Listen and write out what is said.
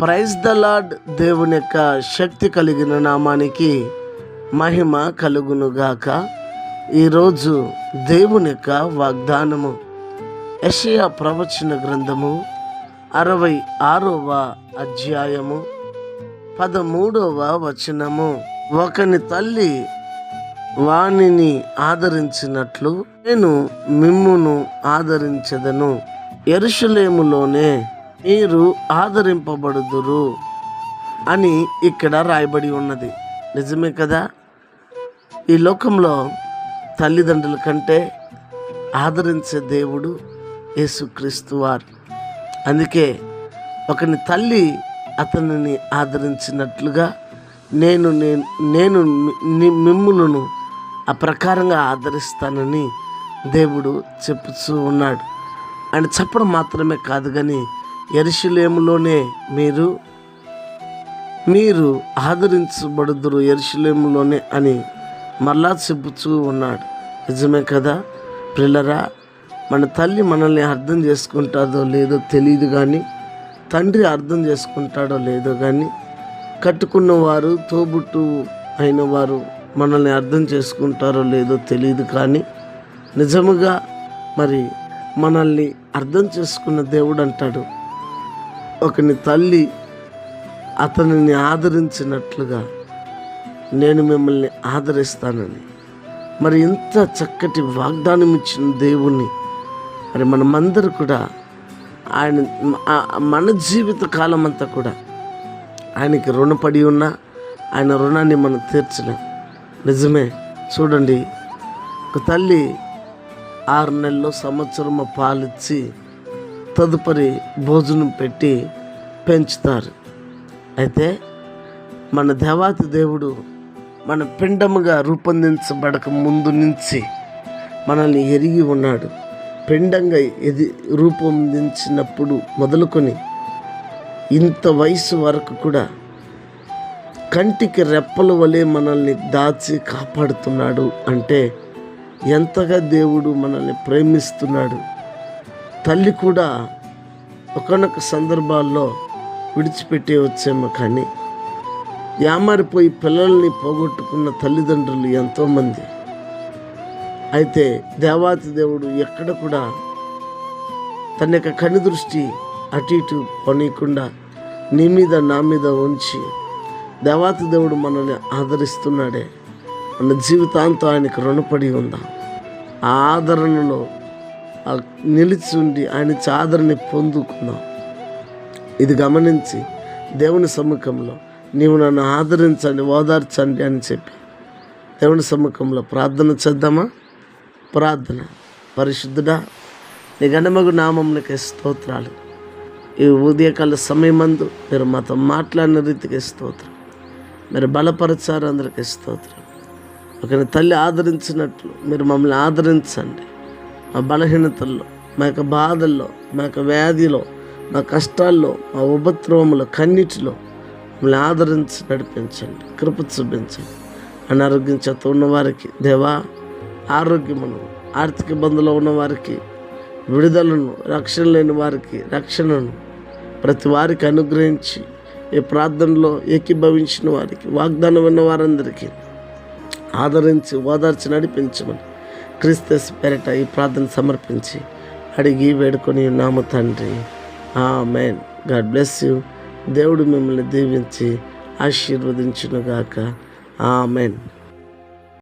Praise the lord. దేవుని యొక్క శక్తి కలిగిన నామానికి మహిమ కలుగునుగాక. ఈరోజు దేవుని యొక్క వాగ్దానము యెషయా ప్రవచన గ్రంథము 66వ అధ్యాయము 13వ వచనము. ఒకని తల్లి వానిని ఆదరించినట్లు నేను మిమ్మును ఆదరించెదను, యెరూషలేములోనే మీరు ఆదరింపబడుదురు అని ఇక్కడ రాయబడి ఉన్నది. నిజమే కదా? ఈ లోకంలో తల్లిదండ్రుల కంటే ఆదరించే దేవుడు యేసుక్రీస్తు వారు. అందుకే ఒకని తల్లి అతనిని ఆదరించినట్లుగా నేను మిమ్ములను ఆ ప్రకారంగా ఆదరిస్తానని దేవుడు చెప్పుతూ ఉన్నాడు. ఆయన చెప్పడం మాత్రమే కాదు, కానీ యెరూషలేములోనే మీరు ఆదరించబడుదురు, యెరూషలేములోనే అని మరలా చెప్పుతూ ఉన్నాడు. నిజమే కదా ప్రియులారా? మన తల్లి మనల్ని అర్థం చేసుకుంటాదో లేదో తెలియదు, కానీ తండ్రి అర్థం చేసుకుంటాడో లేదో కానీ కట్టుకున్నవారు, తోబుట్టు అయిన వారు మనల్ని అర్థం చేసుకుంటారో లేదో తెలియదు, కానీ నిజముగా మరి మనల్ని అర్థం చేసుకున్న దేవుడు అంటాడు, ఒకని తల్లి అతనిని ఆదరించినట్లుగా నేను మిమ్మల్ని ఆదరిస్తానని. మరి ఇంత చక్కటి వాగ్దానం ఇచ్చిన దేవుణ్ణి మరి మనమందరూ కూడా మన జీవిత కాలం అంతా కూడా ఆయనకి రుణపడి ఉన్నా ఆయన రుణాన్ని మనం తీర్చలేం. నిజమే. చూడండి, ఒక తల్లి 6 నెలల్లో సంవత్సరము పాలిచ్చి తదుపరి భోజనం పెట్టి పెంచుతారు. అయితే మన దేవాతి దేవుడు మన పిండముగా రూపొందించబడక ముందు నుంచి మనల్ని ఎరిగి ఉన్నాడు. పిండంగా రూపొందించినప్పుడు మొదలుకొని ఇంత వయసు వరకు కూడా కంటికి రెప్పల వలె మనల్ని దాచి కాపాడుతున్నాడు అంటే ఎంతగా దేవుడు మనల్ని ప్రేమిస్తున్నాడు. తల్లి కూడా ఒకానొక సందర్భాల్లో విడిచిపెట్టే వచ్చేమో, కానీ యామారిపోయి పిల్లల్ని పోగొట్టుకున్న తల్లిదండ్రులు ఎంతోమంది. అయితే దేవాతి దేవుడు ఎక్కడ కూడా తన యొక్క కన్ను దృష్టి అటు ఇటు పోనీయకుండా నీ మీద నా మీద ఉంచి దేవాతి దేవుడు మనల్ని ఆదరిస్తున్నాడే. మన జీవితాంతం ఆయనకు రుణపడి ఉందాం. ఆ ఆదరణలో నిలిచి ఉండి ఆయన ఆదరణ పొందుకుందాం. ఇది గమనించి దేవుని సముఖంలో నీవు నన్ను ఆదరించండి, ఓదార్చండి అని చెప్పి దేవుని సముఖంలో ప్రార్థన చేద్దామా? ప్రార్థన. పరిశుద్ధుడా, నీ ఘనమగు నామమునకే స్తోత్రాలు. ఈ ఉదయకాల సమయమందు మీరు మాతో మాట్లాడిన రీతికి స్తోత్రం. మీరు బలపరచారు, అందరికీ స్తోత్రం. ఒకరి తల్లి ఆదరించినట్లు మీరు మమ్మల్ని ఆదరించండి. మా బలహీనతల్లో, మా యొక్క బాధల్లో, మా యొక్క వ్యాధిలో, మా కష్టాల్లో, మా ఉపద్రవములో, కన్నిటిలో మమ్మల్ని ఆదరించి నడిపించండి, కృప చూపించండి. అనారోగ్యం చేత ఉన్నవారికి దేవా ఆరోగ్యమును, ఆర్థిక ఇబ్బందులో ఉన్నవారికి విడుదలను, రక్షణ లేని వారికి రక్షణను ప్రతి వారికి అనుగ్రహించి ఈ ప్రార్థనలో ఏకీభవించిన వారికి, వాగ్దానం విన్న వారందరికీ ఆదరించి ఓదార్చి నడిపించమని క్రీస్తు పేరిట ఈ ప్రార్థన సమర్పించి అడిగి వేడుకొని ఉన్నాము తండ్రి. ఆమేన్. God bless you. దేవుడు మిమ్మల్ని దీవించి ఆశీర్వదించునుగాక. ఆమేన్.